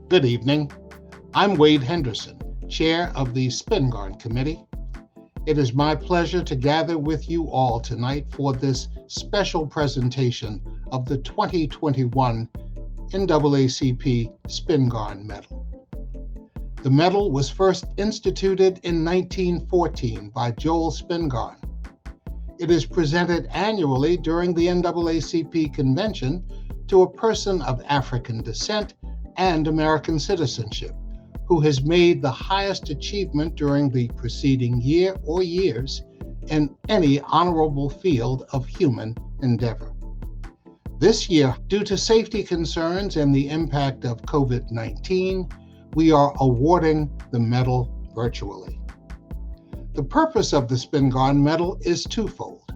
Good evening. I'm Wade Henderson, Chair of the Spingarn Committee. It is my pleasure to gather with you all tonight for this special presentation of the 2021 NAACP Spingarn Medal. The medal was first instituted in 1914 by Joel Spingarn. It is presented annually during the NAACP convention to a person of African descent and American citizenship who has made the highest achievement during the preceding year or years in any honorable field of human endeavor. This year, due to safety concerns and the impact of COVID-19, we are awarding the medal virtually. The purpose of the Spingarn Medal is twofold.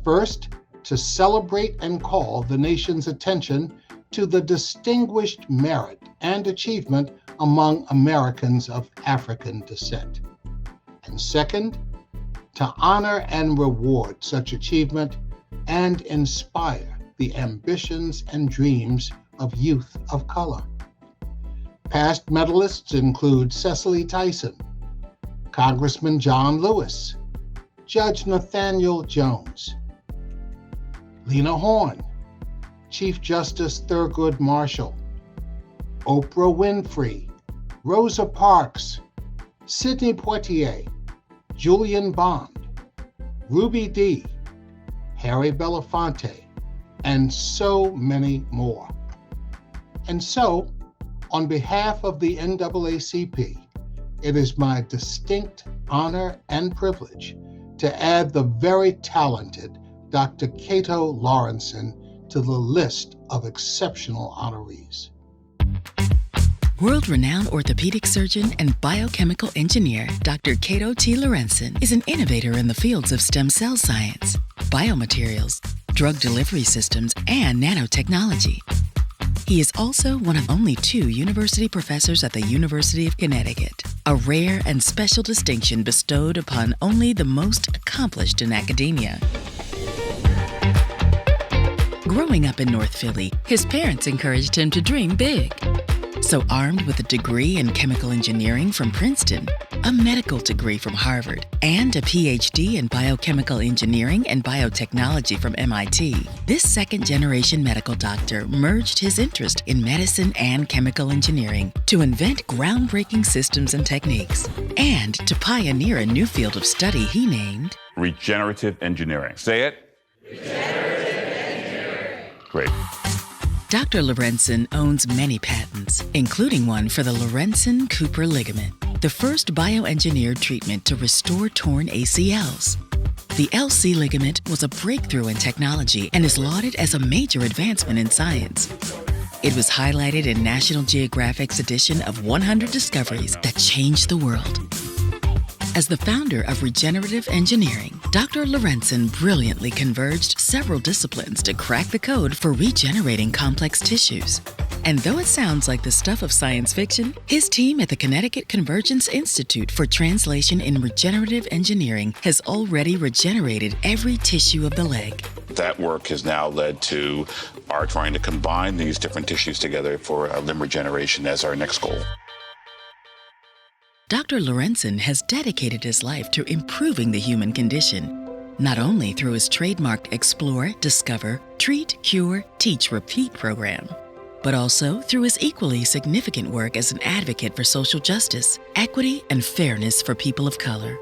First, to celebrate and call the nation's attention to the distinguished merit and achievement among Americans of African descent. And second, to honor and reward such achievement and inspire the ambitions and dreams of youth of color. Past medalists include Cicely Tyson, Congressman John Lewis, Judge Nathaniel Jones, Lena Horne, Chief Justice Thurgood Marshall, Oprah Winfrey, Rosa Parks, Sidney Poitier, Julian Bond, Ruby Dee, Harry Belafonte, and so many more. And so, on behalf of the NAACP, it is my distinct honor and privilege to add the very talented Dr. Cato Laurencin to the list of exceptional honorees. World-renowned orthopedic surgeon and biochemical engineer Dr. Cato T. Laurencin is an innovator in the fields of stem cell science, biomaterials, drug delivery systems, and nanotechnology. He is also one of only 2 university professors at the University of Connecticut, a rare and special distinction bestowed upon only the most accomplished in academia. Growing up in North Philly, his parents encouraged him to dream big. So armed with a degree in chemical engineering from Princeton, a medical degree from Harvard, and a PhD in biochemical engineering and biotechnology from MIT, this second-generation medical doctor merged his interest in medicine and chemical engineering to invent groundbreaking systems and techniques, and to pioneer a new field of study he named Regenerative Engineering. Say it. Regenerative Engineering. Great. Dr. Laurencin owns many patents, including one for the Laurencin-Cooper ligament, the first bioengineered treatment to restore torn ACLs. The LC ligament was a breakthrough in technology and is lauded as a major advancement in science. It was highlighted in National Geographic's edition of 100 Discoveries That Changed the World. As the founder of Regenerative Engineering, Dr. Laurencin brilliantly converged several disciplines to crack the code for regenerating complex tissues. And though it sounds like the stuff of science fiction, his team at the Connecticut Convergence Institute for Translation in Regenerative Engineering has already regenerated every tissue of the leg. That work has now led to our trying to combine these different tissues together for limb regeneration as our next goal. Dr. Laurencin has dedicated his life to improving the human condition, not only through his trademarked Explore, Discover, Treat, Cure, Teach, Repeat program, but also through his equally significant work as an advocate for social justice, equity, and fairness for people of color.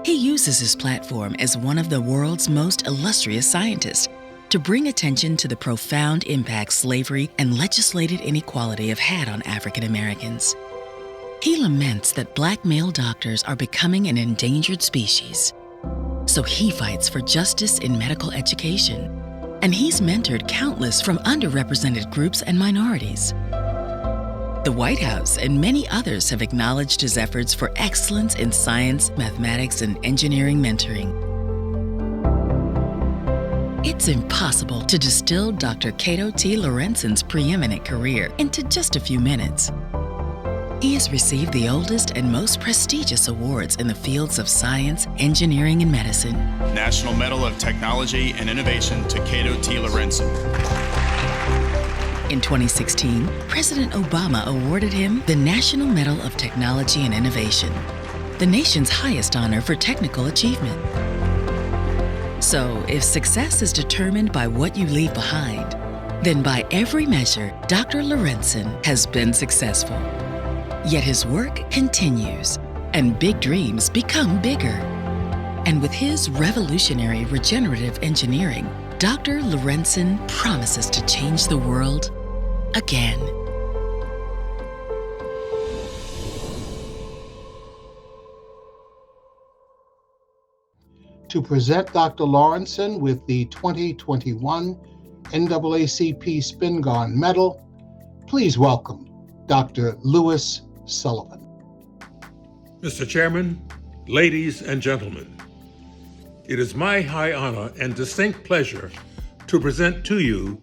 He uses his platform as one of the world's most illustrious scientists to bring attention to the profound impact slavery and legislated inequality have had on African Americans. He laments that Black male doctors are becoming an endangered species. So he fights for justice in medical education. And he's mentored countless from underrepresented groups and minorities. The White House and many others have acknowledged his efforts for excellence in science, mathematics, and engineering mentoring. It's impossible to distill Dr. Cato T. Laurencin's preeminent career into just a few minutes. He has received the oldest and most prestigious awards in the fields of science, engineering, and medicine. National Medal of Technology and Innovation to Cato T. Laurencin. In 2016, President Obama awarded him the National Medal of Technology and Innovation, the nation's highest honor for technical achievement. So, if success is determined by what you leave behind, then by every measure, Dr. Laurencin has been successful. Yet his work continues, and big dreams become bigger. And with his revolutionary regenerative engineering, Dr. Laurencin promises to change the world again. To present Dr. Laurencin with the 2021 NAACP Spingarn Medal, please welcome Dr. Louis Sullivan. Mr. Chairman, ladies and gentlemen, it is my high honor and distinct pleasure to present to you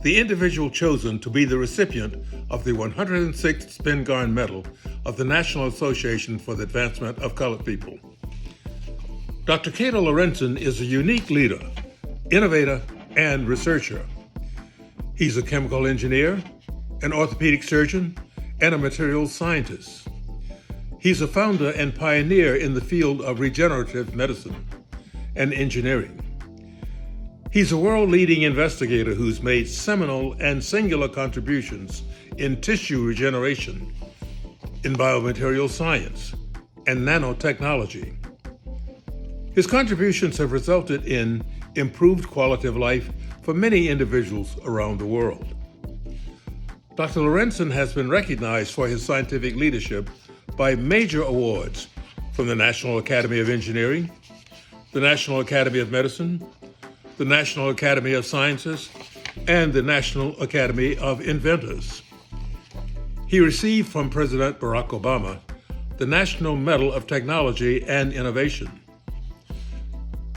the individual chosen to be the recipient of the 106th Spingarn Medal of the National Association for the Advancement of Colored People. Dr. Cato Laurencin is a unique leader, innovator, and researcher. He's a chemical engineer, an orthopedic surgeon, and a materials scientist. He's a founder and pioneer in the field of regenerative medicine and engineering. He's a world-leading investigator who's made seminal and singular contributions in tissue regeneration, in biomaterial science, and nanotechnology. His contributions have resulted in improved quality of life for many individuals around the world. Dr. Laurencin has been recognized for his scientific leadership by major awards from the National Academy of Engineering, the National Academy of Medicine, the National Academy of Sciences, and the National Academy of Inventors. He received from President Barack Obama the National Medal of Technology and Innovation.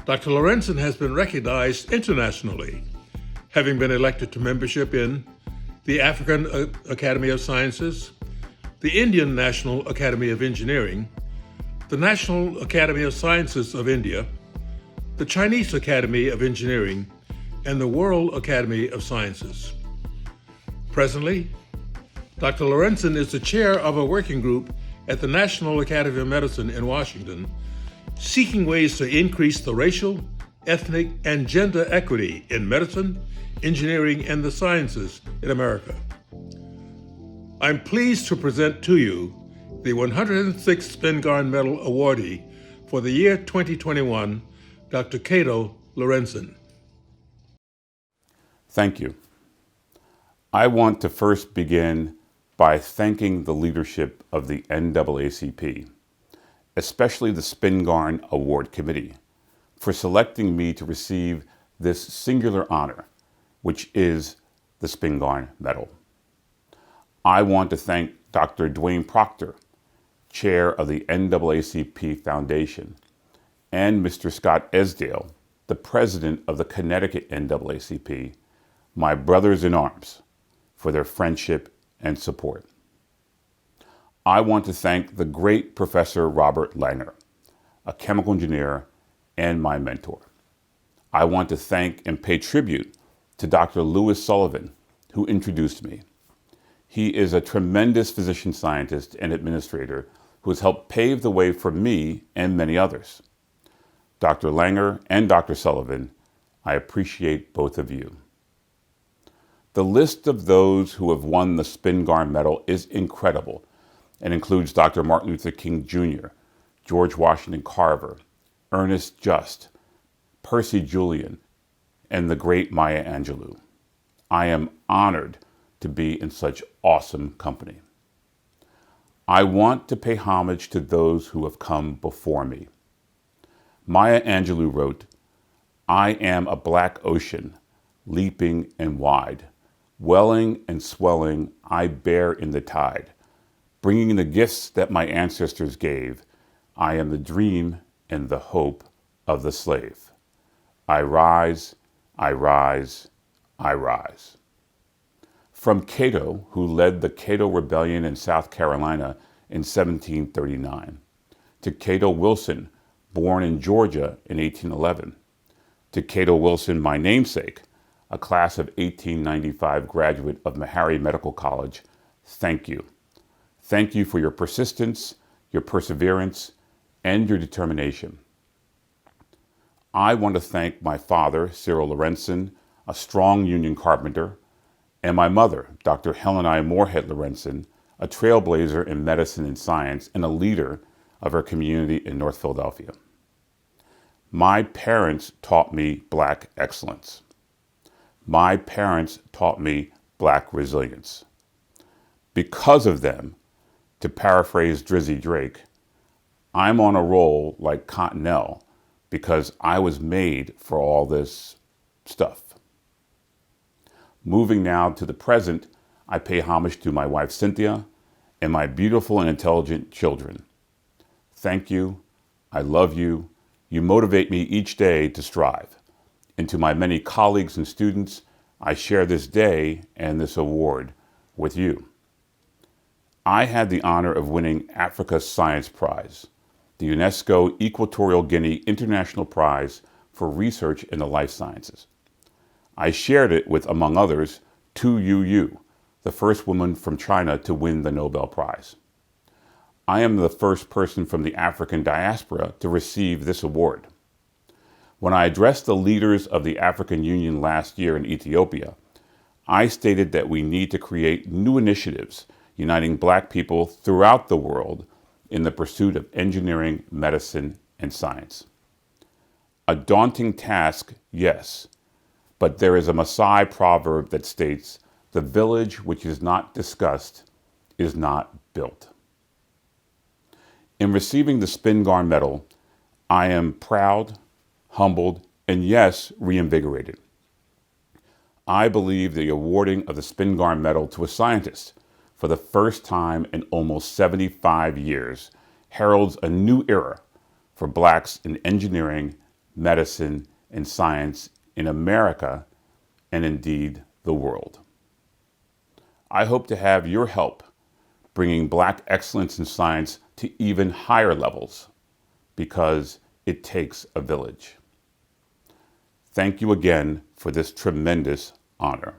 Dr. Laurencin has been recognized internationally, having been elected to membership in the African Academy of Sciences, the Indian National Academy of Engineering, the National Academy of Sciences of India, the Chinese Academy of Engineering, and the World Academy of Sciences. Presently, Dr. Laurencin is the chair of a working group at the National Academy of Medicine in Washington, seeking ways to increase the racial, ethnic, and gender equity in medicine, engineering, and the sciences in America. I'm pleased to present to you the 106th Spingarn Medal awardee for the year 2021, Dr. Cato Laurencin. Thank you. I want to first begin by thanking the leadership of the NAACP, especially the Spingarn Award Committee, for selecting me to receive this singular honor, which is the Spingarn Medal. I want to thank Dr. Dwayne Proctor, chair of the NAACP Foundation, and Mr. Scott Esdale, the president of the Connecticut NAACP, my brothers in arms, for their friendship and support. I want to thank the great Professor Robert Langer, a chemical engineer and my mentor. I want to thank and pay tribute to Dr. Louis Sullivan, who introduced me. He is a tremendous physician scientist and administrator who has helped pave the way for me and many others. Dr. Langer and Dr. Sullivan, I appreciate both of you. The list of those who have won the Spingarn Medal is incredible and includes Dr. Martin Luther King Jr., George Washington Carver, Ernest Just, Percy Julian, and the great Maya Angelou. I am honored to be in such awesome company. I want to pay homage to those who have come before me. Maya Angelou wrote, "I am a black ocean, leaping and wide, welling and swelling I bear in the tide. Bringing the gifts that my ancestors gave, I am the dream and the hope of the slave. I rise, I rise, I rise." From Cato, who led the Cato Rebellion in South Carolina in 1739, to Cato Wilson, born in Georgia in 1811, to Cato Wilson, my namesake, a class of 1895 graduate of Meharry Medical College, thank you. Thank you for your persistence, your perseverance, and your determination. I want to thank my father, Cyril Laurencin, a strong union carpenter, and my mother, Dr. Helen I. Moorhead Laurencin, a trailblazer in medicine and science and a leader of her community in North Philadelphia. My parents taught me Black excellence. My parents taught me Black resilience. Because of them, to paraphrase Drizzy Drake, I'm on a roll like Cottonelle because I was made for all this stuff. Moving now to the present, I pay homage to my wife Cynthia and my beautiful and intelligent children. Thank you. I love you. You motivate me each day to strive. And to my many colleagues and students, I share this day and this award with you. I had the honor of winning Africa's Science Prize, the UNESCO Equatorial Guinea International Prize for Research in the Life Sciences. I shared it with, among others, Tu Youyou, the first woman from China to win the Nobel Prize. I am the first person from the African diaspora to receive this award. When I addressed the leaders of the African Union last year in Ethiopia, I stated that we need to create new initiatives uniting Black people throughout the world in the pursuit of engineering, medicine, and science. A daunting task, yes, but there is a Maasai proverb that states, "The village which is not discussed is not built." In receiving the Spingarn Medal, I am proud, humbled, and yes, reinvigorated. I believe the awarding of the Spingarn Medal to a scientist for the first time in almost 75 years heralds a new era for Blacks in engineering, medicine, and science in America, and indeed the world. I hope to have your help bringing Black excellence in science to even higher levels, because it takes a village. Thank you again for this tremendous honor.